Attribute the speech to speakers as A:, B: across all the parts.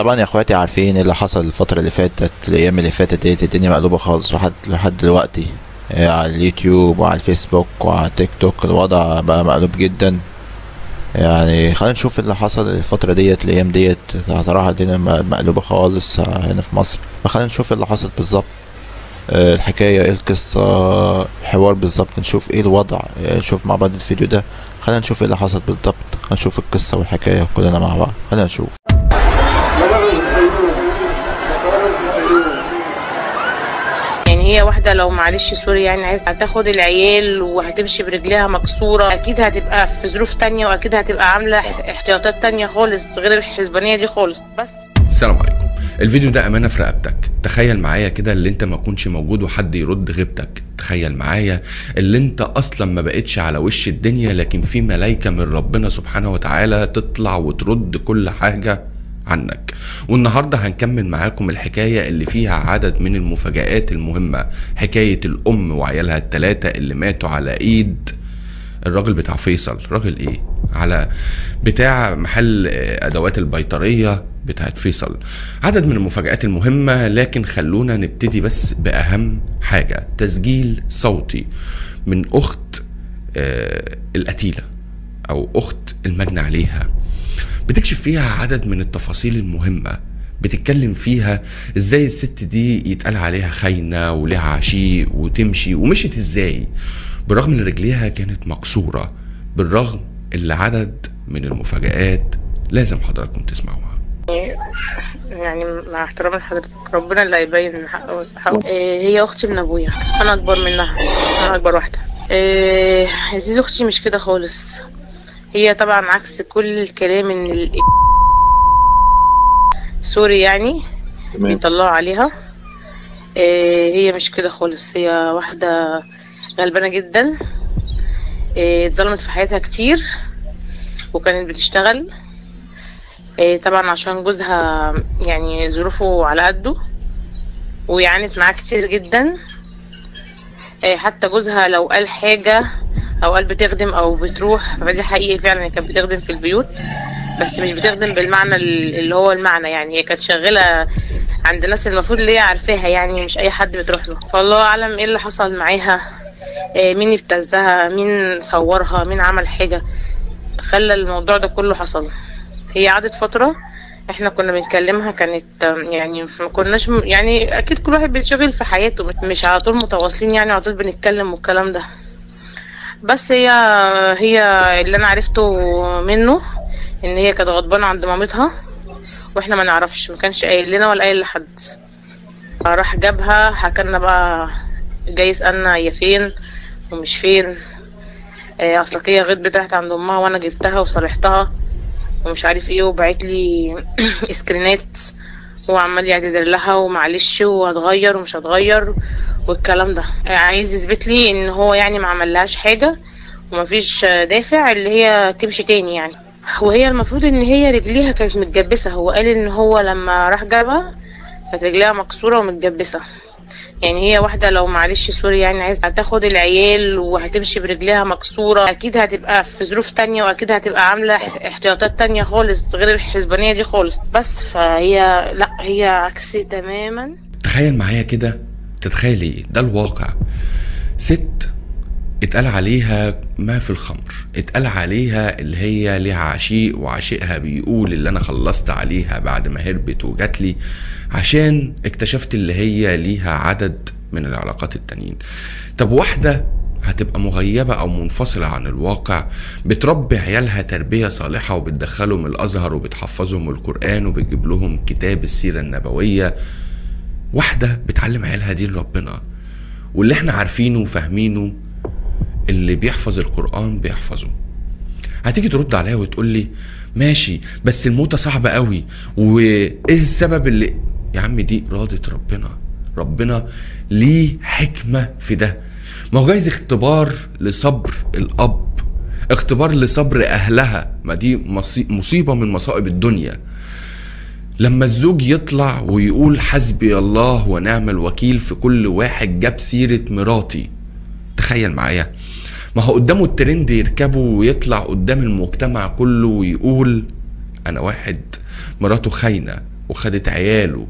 A: طبعا يا اخواتي عارفين ايه اللي حصل الفترة اللي فاتت، الايام اللي فاتت ديت الدنيا مقلوبة خالص لحد دلوقتي. على اليوتيوب وعلى الفيسبوك وعلى التيك توك الوضع بقى مقلوب جدا. يعني خلينا نشوف اللي حصل الفترة ديت الايام ديت. صراحة الدنيا مقلوبة خالص هنا في مصر، فخلينا نشوف اللي حصل بالظبط. الحكاية ايه القصة، الحوار بالظبط، نشوف ايه الوضع. نشوف مع بعض الفيديو ده، خلينا نشوف ايه اللي حصل بالظبط. خلينا نشوف القصة والحكاية كلنا مع بعض، خلينا نشوف.
B: يعني هي واحدة لو معلش سوري يعني عايزة تاخد العيال وهتمشي برجليها مكسورة، أكيد هتبقى في ظروف تانية وأكيد هتبقى عاملة احتياطات تانية خالص غير الحسبانية دي خالص. بس
C: السلام عليكم. الفيديو ده امانه في رقبتك. تخيل معايا كده اللي انت ما كنش موجود وحد يرد غيبتك. تخيل معايا اللي انت اصلا ما بقتش على وش الدنيا، لكن في ملايكه من ربنا سبحانه وتعالى تطلع وترد كل حاجه عنك. والنهارده هنكمل معاكم الحكايه اللي فيها عدد من المفاجآت المهمه، حكايه الام وعيالها الثلاثه اللي ماتوا على ايد الراجل بتاع فيصل. راجل ايه؟ على بتاع محل ادوات البيطريه بتاعت فيصل. عدد من المفاجآت المهمة، لكن خلونا نبتدي بس بأهم حاجة. تسجيل صوتي من أخت القتيلة أو أخت المجني عليها، بتكشف فيها عدد من التفاصيل المهمة. بتتكلم فيها ازاي الست دي يتقال عليها خاينة ولها عشيق وتمشي، ومشيت ازاي بالرغم ان رجليها كانت مكسورة. بالرغم اللي عدد من المفاجآت لازم حضراتكم تسمعوها.
B: يعني مع احترام لحضرتك ربنا اللي هيبين حقه. هي اختي من ابويا، انا اكبر منها، انا اكبر واحده. عزيز اختي مش كده خالص. هي طبعا عكس كل الكلام ان سوري يعني بيطلعوا عليها. هي مش كده خالص. هي واحده غلبانه جدا، اتظلمت في حياتها كتير وكانت بتشتغل طبعا عشان جوزها يعني ظروفه على قده، ويعانت معاه كتير جدا. حتى جوزها لو قال حاجة او قال بتخدم او بتروح، فدي حقيقي فعلا هي كانت بتخدم في البيوت، بس مش بتخدم بالمعنى اللي هو المعنى. يعني هي كانت شغالة عند ناس المفروض اللي هي عارفاها، يعني مش اي حد بتروح له. فالله اعلم ايه اللي حصل معاها، مين ابتزها، مين صورها، مين عمل حاجة خلى الموضوع ده كله حصل. هي قعدت فترة احنا كنا بنكلمها، كانت يعني ما كناش يعني اكيد كل واحد بيتشغل في حياته، مش على طول متواصلين يعني على طول بنتكلم والكلام ده. بس هي اللي انا عرفته منه ان هي كانت غضبانة عند مامتها، واحنا ما نعرفش، ما كانش قايل لنا ولا قايل لحد. راح جابها حكالنا بقى، جاي يسألنا هي فين ومش فين. اصلك هي غضبت راحت عند امها وانا جبتها وصالحتها ومش عارف ايه، وبعت لي سكرينات وعمال يعتذر لها ومعلش وهتغير ومش هتغير والكلام ده. عايز يثبت لي ان هو يعني ما عملهاش حاجه ومفيش دافع اللي هي تمشي تاني يعني. وهي المفروض ان هي رجليها كانت متجبسه. هو قال ان هو لما راح جابها كانت رجليها مكسوره ومتجبسه. يعني هي واحدة لو معلش سوري يعني عايزة تاخد العيال وهتمشي برجليها مكسورة، أكيد هتبقى في ظروف تانية وأكيد هتبقى عاملة احتياطات تانية خالص غير الحسبانية دي خالص. بس فهي لا، هي عكسي تماما.
C: تخيل معايا كده، تتخيلي ده الواقع. ست اتقال عليها ما في الخمر، اتقال عليها اللي هي ليها عشيق وعشيقها بيقول اللي انا خلصت عليها بعد ما هربت وجات لي عشان اكتشفت اللي هي ليها عدد من العلاقات التانيين. طب واحدة هتبقى مغيبة او منفصلة عن الواقع، بتربي عيالها تربية صالحة وبتدخلهم الازهر وبتحفظهم القرآن وبتجيب لهم كتاب السيرة النبوية. واحدة بتعلم عيالها دين ربنا، واللي احنا عارفينه وفاهمينه اللي بيحفظ القرآن بيحفظه. هتيجي ترد عليها وتقول لي ماشي بس الموتة صعبة قوي، وايه السبب اللي يا عم دي إرادة ربنا. ربنا ليه حكمة في ده. ما هو جايز اختبار لصبر الأب، اختبار لصبر أهلها. ما دي مصيبة من مصائب الدنيا. لما الزوج يطلع ويقول حسبي الله ونعم الوكيل في كل واحد جاب سيرة مراتي. تخيل معايا، ما هو قدامه الترند يركبه ويطلع قدام المجتمع كله ويقول انا واحد مراته خاينة وخدت عياله،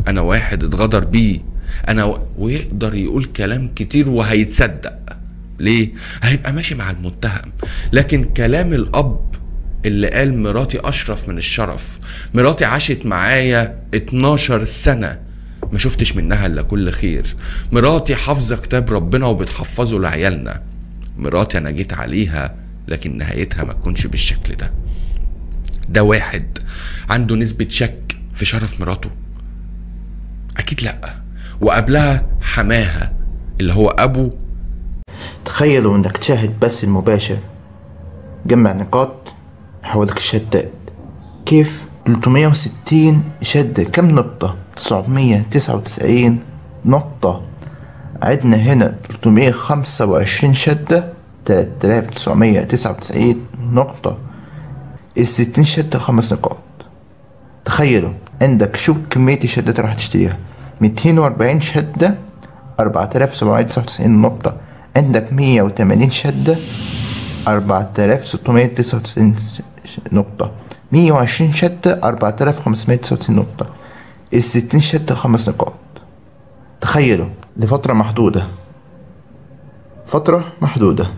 C: انا واحد اتغدر بيه، ويقدر يقول كلام كتير وهيتصدق. ليه؟ هيبقى ماشي مع المتهم. لكن كلام الاب اللي قال مراتي اشرف من الشرف، مراتي عاشت معايا 12 سنة ما شفتش منها الا كل خير، مراتي حافظة كتاب ربنا وبتحفظه لعيالنا، مراتي انا جيت عليها لكن نهايتها ما تكونش بالشكل ده. ده واحد عنده نسبة شك في شرف مراته؟ اكيد لا. وقبلها حماها اللي هو ابو.
D: تخيلوا انك تشاهد بس المباشر جمع نقاط حولك الشدات. كيف 360 شدة كم نقطة؟ 999 نقطة. عدنا هنا 325 شدة 3999 نقطة. 60 شدة 5 نقاط. تخيلوا عندك شو كمية الشدات راح تشتريها. 240 شدة 4799 نقطة. عندك 180 شدة 4699 نقطة. 120 شدة 4599 نقطة. 60 شدة 5 نقاط. تخيلوا لفترة محدودة، فترة محدودة.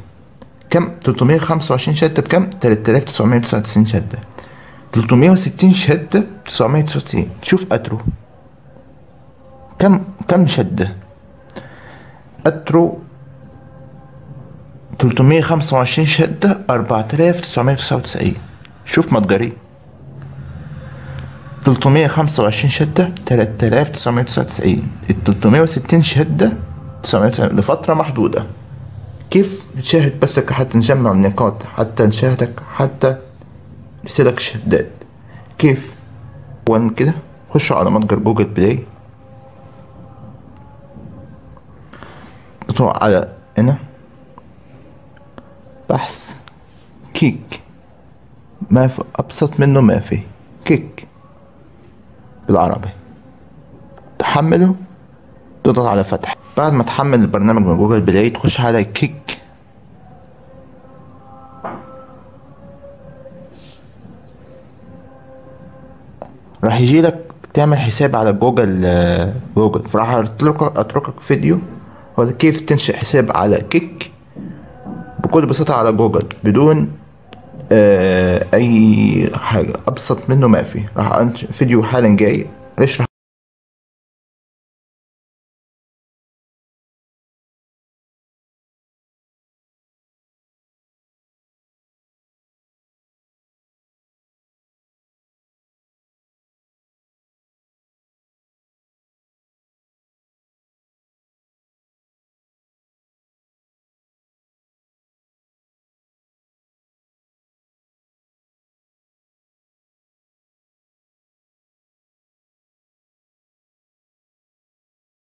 D: كم 325 شدة بكم؟ 3999 شدة. 360 شدة 999. شوف أترو كم شدة؟ أترو 325 شدة 4999. شوف متجري 325 شدة 3999. 360 شدة 999 لفترة محدودة. كيف نشاهد بس حتى نجمع النقاط، حتى نشاهدك، حتى يصيرك شداد؟ كيف؟ وين كده؟ خشوا على متجر جوجل بلاي، اطلع على هنا بحث كيك، ما في ابسط منه، ما في كيك بالعربي. تحمله، تضغط على فتح. بعد ما تحمل البرنامج من جوجل بلاي تخش على كيك. راح يجيلك تعمل حساب على جوجل. فراح اتركك فيديو هو كيف تنشئ حساب على كيك بكل بساطة على جوجل بدون اي حاجة. ابسط منه ما في. راح انشئ فيديو حالا جاي يشرح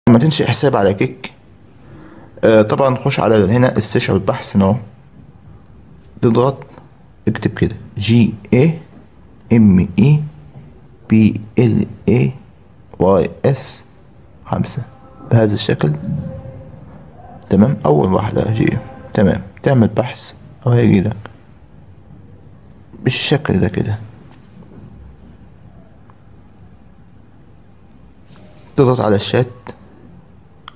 D: لما تنشئ حساب على كيك. طبعا خش على هنا السيرش او البحث هنا، تضغط اكتب كده GAMEBLAYS 5 بهذا الشكل. تمام. اول واحدة هجي تمام. تعمل بحث او هيجي لك بالشكل ده كده. تضغط على الشات.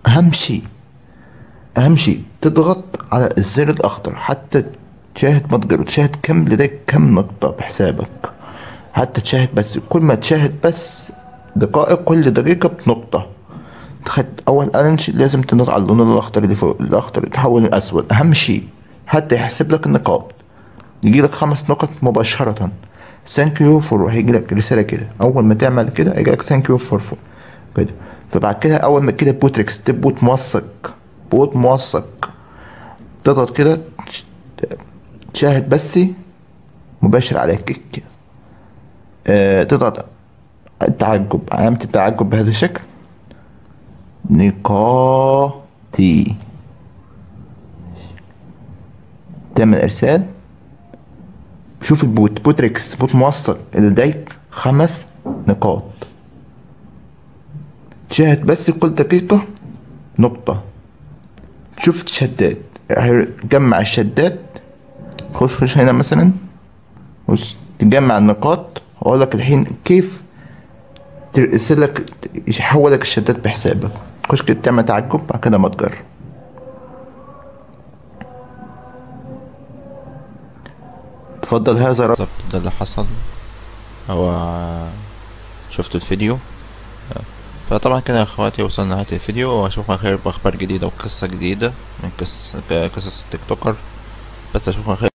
D: اهم شيء تضغط على الزر الاخضر حتى تشاهد متجر وتشاهد كم لديك كم نقطة بحسابك. حتى تشاهد بس، كل ما تشاهد بس دقائق، كل دقيقة بنقطة. اول انش لازم تضغط على اللون الاخضر اللي فوق، الاخضر يتحول لاسود. اهم شيء حتى يحسب لك النقاط. يجي لك 5 نقط مباشرة. ثانك يو فور، هيجي لك رسالة كده. اول ما تعمل كده هيجي لك ثانك يو فور كده. فبعد كده اول ما كده بوتريكس بوت موثق تضغط كده تشاهد بس مباشر على كيك. تضغط التعجب، علامة التعجب بهذا الشكل. نقاطي، تعمل ارسال. شوف بوتريكس بوت موثق لديك 5 نقاط. تشاهد بس كل دقيقة نقطة. شوف الشدات، جمع الشدات. خش هنا مثلا تجمع النقاط. هقول لك الحين كيف ترسلك يحولك الشتات بحسابك. خش كده تعمل تعجب بعد كده متجر. تفضل هذا
A: بالظبط ده اللي حصل. هو شفتوا الفيديو، فطبعا كده يا اخواتي وصلنا لنهاية الفيديو، واشوفكم خير باخبار جديدة وقصة جديدة من قصص التيك توكر. بس اشوفكم خير.